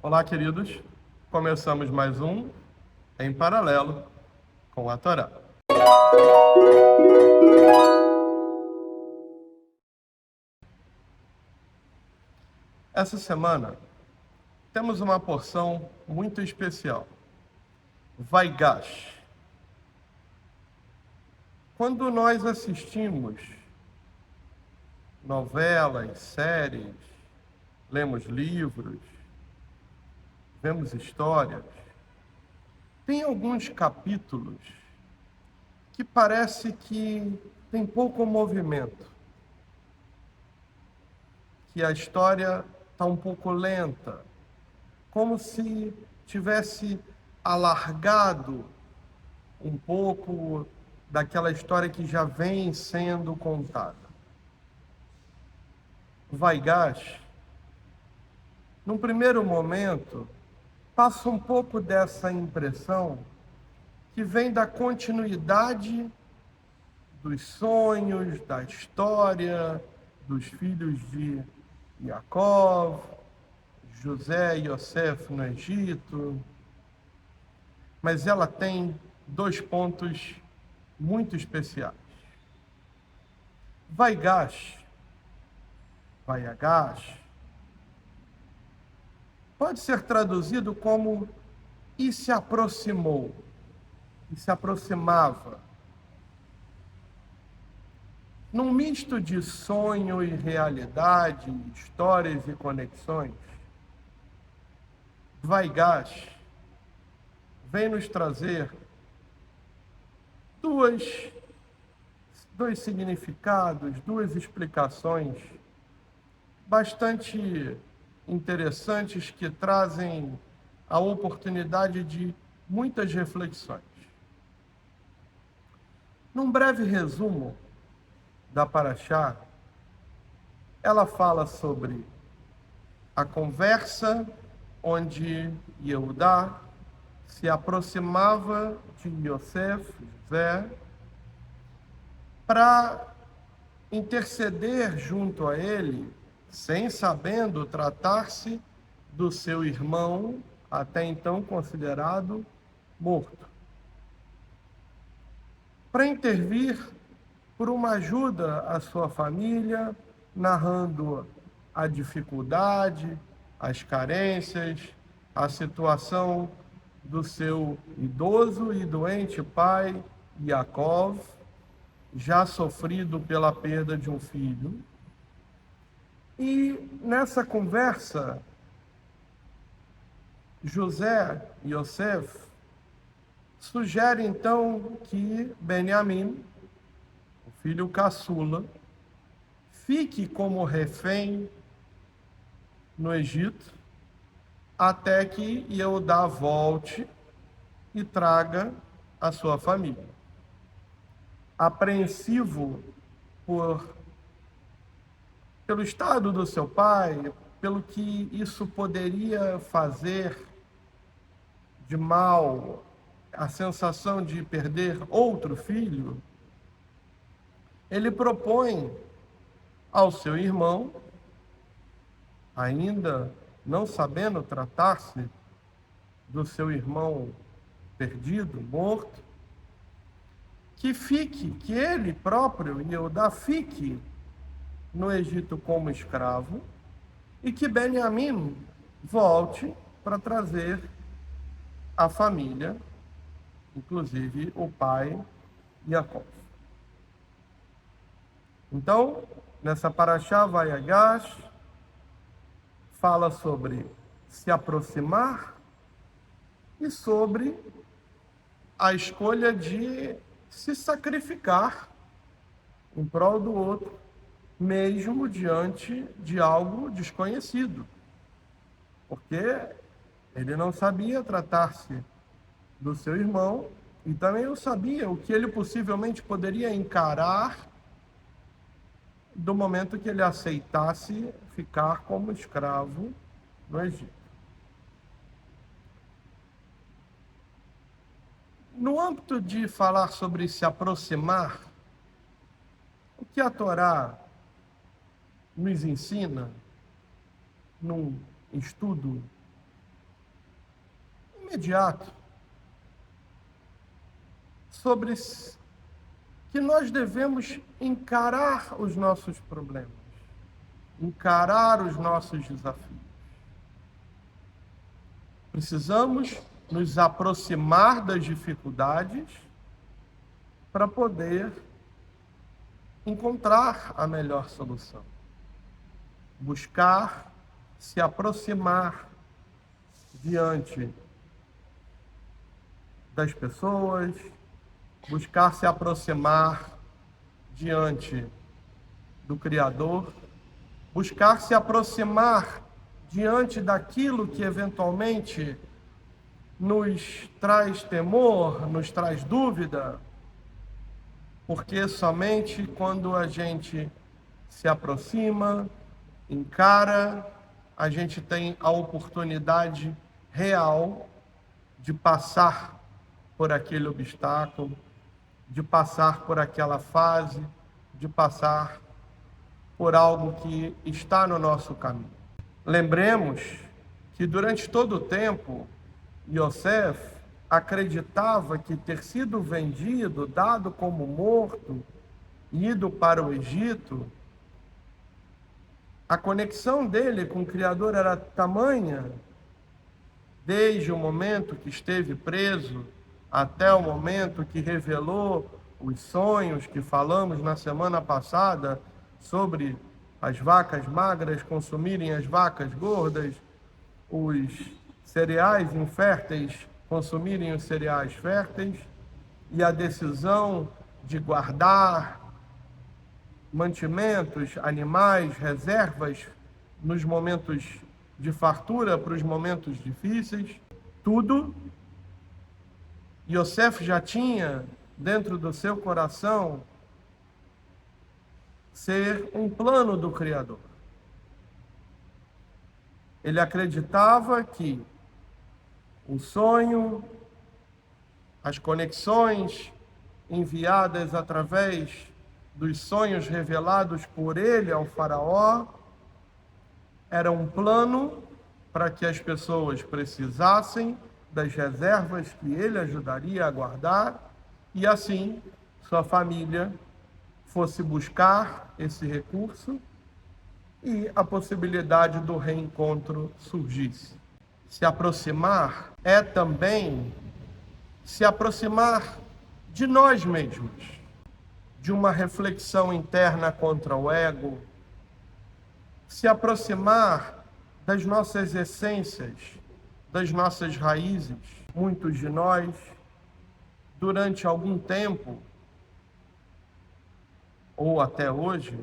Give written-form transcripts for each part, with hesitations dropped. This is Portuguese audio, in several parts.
Olá, queridos. Começamos mais um Em Paralelo com a Torá. Essa semana temos uma porção muito especial. Vaigash. Quando nós assistimos novelas, séries, lemos livros, vemos histórias, tem alguns capítulos que parece que tem pouco movimento, que a história está um pouco lenta, como se tivesse alargado um pouco daquela história que já vem sendo contada. Vaigash, num primeiro momento, passa um pouco dessa impressão que vem da continuidade dos sonhos, da história, dos filhos de Jacó, José e Yosef no Egito, mas ela tem dois pontos muito especiais. Vaigash, Vaiagash, pode ser traduzido como e se aproximou, e se aproximava. Num misto de sonho e realidade, histórias e conexões, Vaigash vem nos trazer dois significados, duas explicações bastante interessantes que trazem a oportunidade de muitas reflexões. Num breve resumo da Paraxá, ela fala sobre a conversa onde Yehudá se aproximava de Yosef, José, para interceder junto a ele, sem sabendo tratar-se do seu irmão, até então considerado morto, para intervir por uma ajuda à sua família, narrando a dificuldade, as carências, a situação do seu idoso e doente pai, Yaakov, já sofrido pela perda de um filho. E nessa conversa, José e Yosef sugerem então que Benjamim, o filho caçula, fique como refém no Egito, até que Yehudá volte e traga a sua família. Apreensivo pelo estado do seu pai, pelo que isso poderia fazer de mal, a sensação de perder outro filho, ele propõe ao seu irmão, ainda não sabendo tratar-se do seu irmão perdido, morto, que ele próprio, Yehudá, fique no Egito como escravo e que Benjamim volte para trazer a família, inclusive o pai Jacó. Então, nessa Paraxá Vaiagash, fala sobre se aproximar e sobre a escolha de se sacrificar em prol do outro, mesmo diante de algo desconhecido. Porque ele não sabia tratar-se do seu irmão e também não sabia o que ele possivelmente poderia encarar do momento que ele aceitasse ficar como escravo no Egito. No âmbito de falar sobre se aproximar, o que a Torá nos ensina num estudo imediato sobre que nós devemos encarar os nossos problemas, encarar os nossos desafios. Precisamos nos aproximar das dificuldades para poder encontrar a melhor solução. Buscar se aproximar diante das pessoas, buscar se aproximar diante do Criador, buscar se aproximar diante daquilo que eventualmente nos traz temor, nos traz dúvida, porque somente quando a gente se aproxima, encara, a gente tem a oportunidade real de passar por aquele obstáculo, de passar por aquela fase, de passar por algo que está no nosso caminho. Lembremos que durante todo o tempo, Yosef acreditava que ter sido vendido, dado como morto, ido para o Egito, a conexão dele com o Criador era tamanha, desde o momento que esteve preso até o momento que revelou os sonhos que falamos na semana passada sobre as vacas magras consumirem as vacas gordas, os cereais inférteis consumirem os cereais férteis, e a decisão de guardar mantimentos, animais, reservas nos momentos de fartura para os momentos difíceis. Tudo Yosef já tinha dentro do seu coração ser um plano do Criador. Ele acreditava que o sonho, as conexões enviadas através dos sonhos revelados por ele ao faraó, era um plano para que as pessoas precisassem das reservas que ele ajudaria a guardar, e assim sua família fosse buscar esse recurso e a possibilidade do reencontro surgisse. Se aproximar é também se aproximar de nós mesmos, de uma reflexão interna contra o ego, se aproximar das nossas essências, das nossas raízes. Muitos de nós, durante algum tempo, ou até hoje,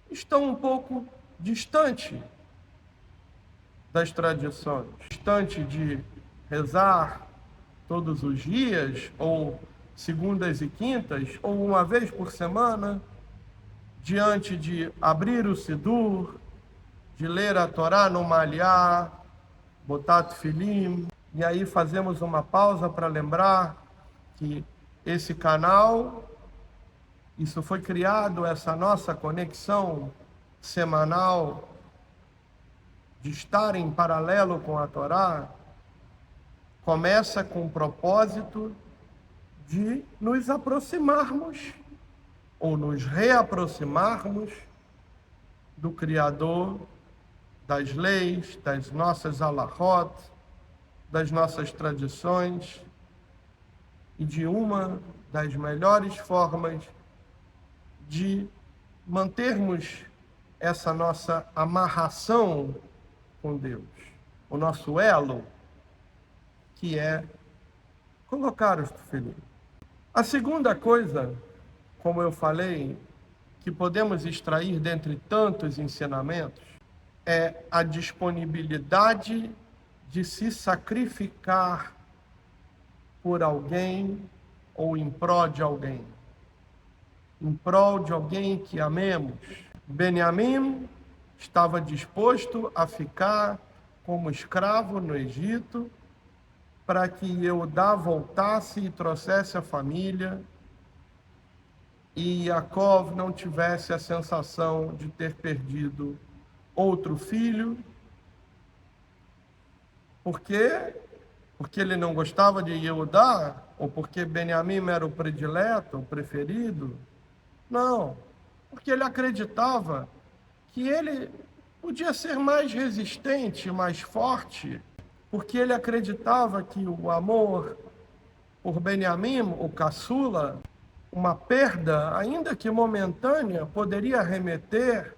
estão um pouco distante das tradições, distante de rezar todos os dias, ou segundas e quintas, ou uma vez por semana, diante de abrir o Sidur, de ler a Torá no Maliá, botar tefilim, e aí fazemos uma pausa para lembrar que esse canal, isso foi criado, essa nossa conexão semanal de estar em paralelo com a Torá, começa com o propósito de nos aproximarmos ou nos reaproximarmos do Criador, das leis, das nossas alahot, das nossas tradições, e de uma das melhores formas de mantermos essa nossa amarração com Deus, o nosso elo, que é colocar os tefilim. A segunda coisa, como eu falei, que podemos extrair dentre tantos ensinamentos, é a disponibilidade de se sacrificar por alguém ou em prol de alguém. Em prol de alguém que amemos. Benjamim estava disposto a ficar como escravo no Egito para que Eudá voltasse e trouxesse a família e Jacó não tivesse a sensação de ter perdido outro filho, porque porque ele não gostava de Yehudá, ou porque Benjamim era o predileto, o preferido. Não, porque ele acreditava que ele podia ser mais resistente, mais forte, porque ele acreditava que o amor por Benjamim, o caçula, uma perda, ainda que momentânea, poderia remeter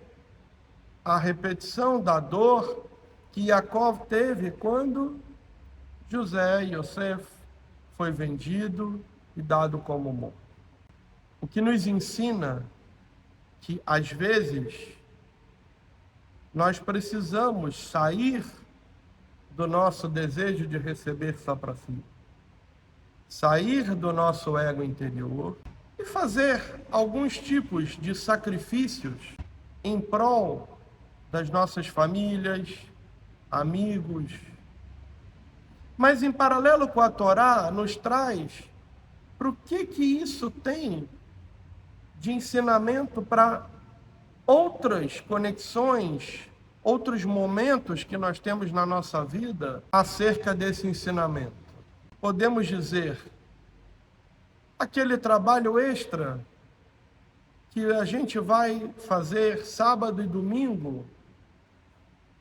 à repetição da dor que Jacó teve quando José Yosef foi vendido e dado como morto. O que nos ensina que, às vezes, nós precisamos sair do nosso desejo de receber só para si, sair do nosso ego interior e fazer alguns tipos de sacrifícios em prol das nossas famílias, amigos. Mas, em paralelo com a Torá, nos traz para o que isso tem de ensinamento para outras conexões, outros momentos que nós temos na nossa vida acerca desse ensinamento. Podemos dizer, aquele trabalho extra que a gente vai fazer sábado e domingo,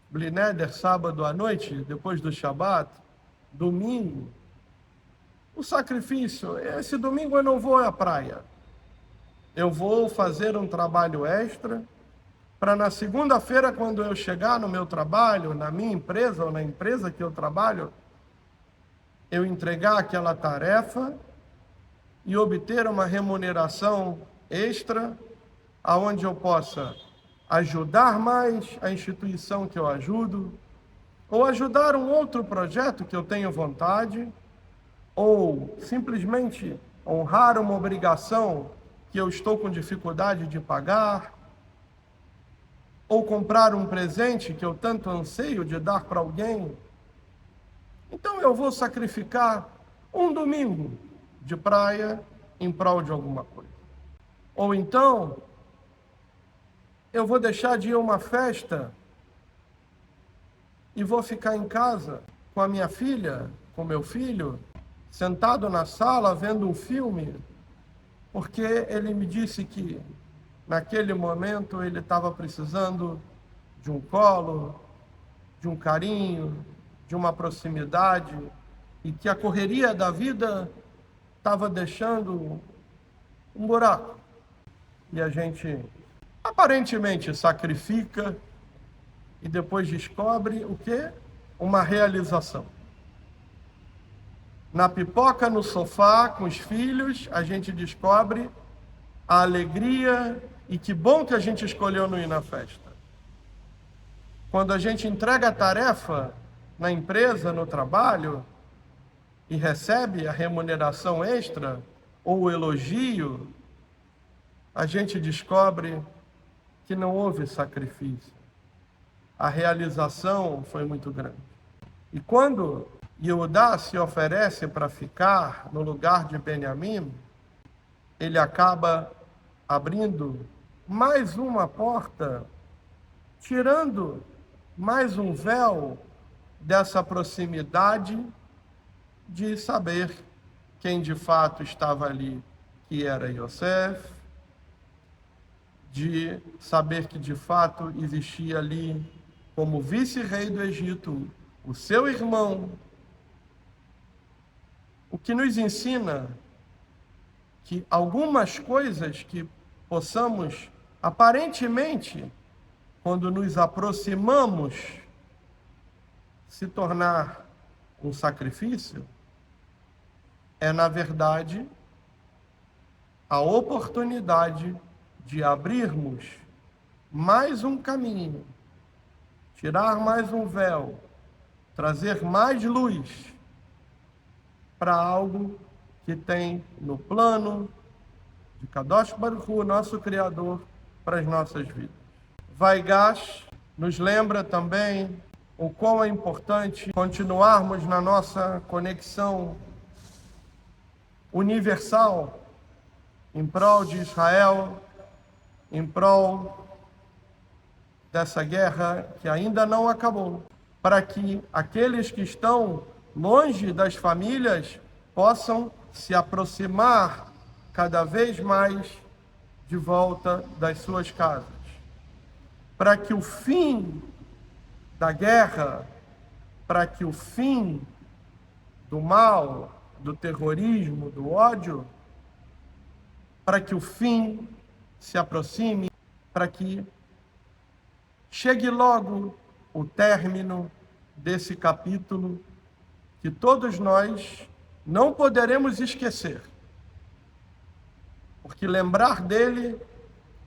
Blineder, sábado à noite, depois do Shabat, domingo, o sacrifício, esse domingo eu não vou à praia, eu vou fazer um trabalho extra, para na segunda-feira, quando eu chegar no meu trabalho, na minha empresa ou na empresa que eu trabalho, eu entregar aquela tarefa e obter uma remuneração extra, aonde eu possa ajudar mais a instituição que eu ajudo, ou ajudar um outro projeto que eu tenho vontade, ou simplesmente honrar uma obrigação que eu estou com dificuldade de pagar, ou comprar um presente que eu tanto anseio de dar para alguém. Então eu vou sacrificar um domingo de praia em prol de alguma coisa. Ou então eu vou deixar de ir a uma festa e vou ficar em casa com a minha filha, com meu filho, sentado na sala vendo um filme, porque ele me disse que naquele momento ele estava precisando de um colo, de um carinho, de uma proximidade, e que a correria da vida estava deixando um buraco. E a gente aparentemente sacrifica e depois descobre o quê? Uma realização. Na pipoca, no sofá, com os filhos, a gente descobre a alegria e que bom que a gente escolheu não ir na festa. Quando a gente entrega a tarefa na empresa, no trabalho, e recebe a remuneração extra ou o elogio, a gente descobre que não houve sacrifício. A realização foi muito grande. E quando Yehudá se oferece para ficar no lugar de Benjamim, ele acaba abrindo mais uma porta, tirando mais um véu dessa proximidade de saber quem de fato estava ali, que era Yosef, de saber que de fato existia ali, como vice-rei do Egito, o seu irmão, o que nos ensina que algumas coisas que possamos, aparentemente, quando nos aproximamos, se tornar um sacrifício, é, na verdade, a oportunidade de abrirmos mais um caminho, tirar mais um véu, trazer mais luz para algo que tem no plano de Kadosh Baruch Hu, nosso Criador, para as nossas vidas. Vaigash nos lembra também o quão é importante continuarmos na nossa conexão universal em prol de Israel, em prol dessa guerra que ainda não acabou, para que aqueles que estão longe das famílias, possam se aproximar cada vez mais de volta das suas casas, para que o fim da guerra, para que o fim do mal, do terrorismo, do ódio, para que o fim se aproxime, para que chegue logo o término desse capítulo que todos nós não poderemos esquecer, porque lembrar dele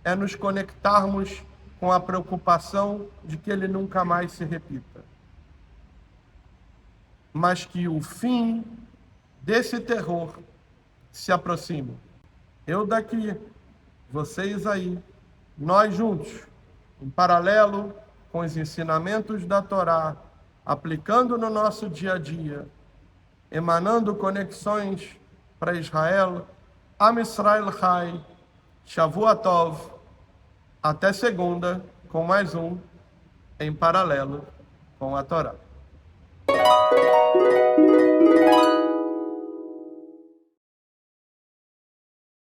é nos conectarmos com a preocupação de que ele nunca mais se repita. Mas que o fim desse terror se aproxime. Eu daqui, vocês aí, nós juntos, em paralelo com os ensinamentos da Torá, aplicando no nosso dia a dia, emanando conexões para Israel, Am Israel Chai, Shavua Tov, até segunda, com mais um, em paralelo com a Torá.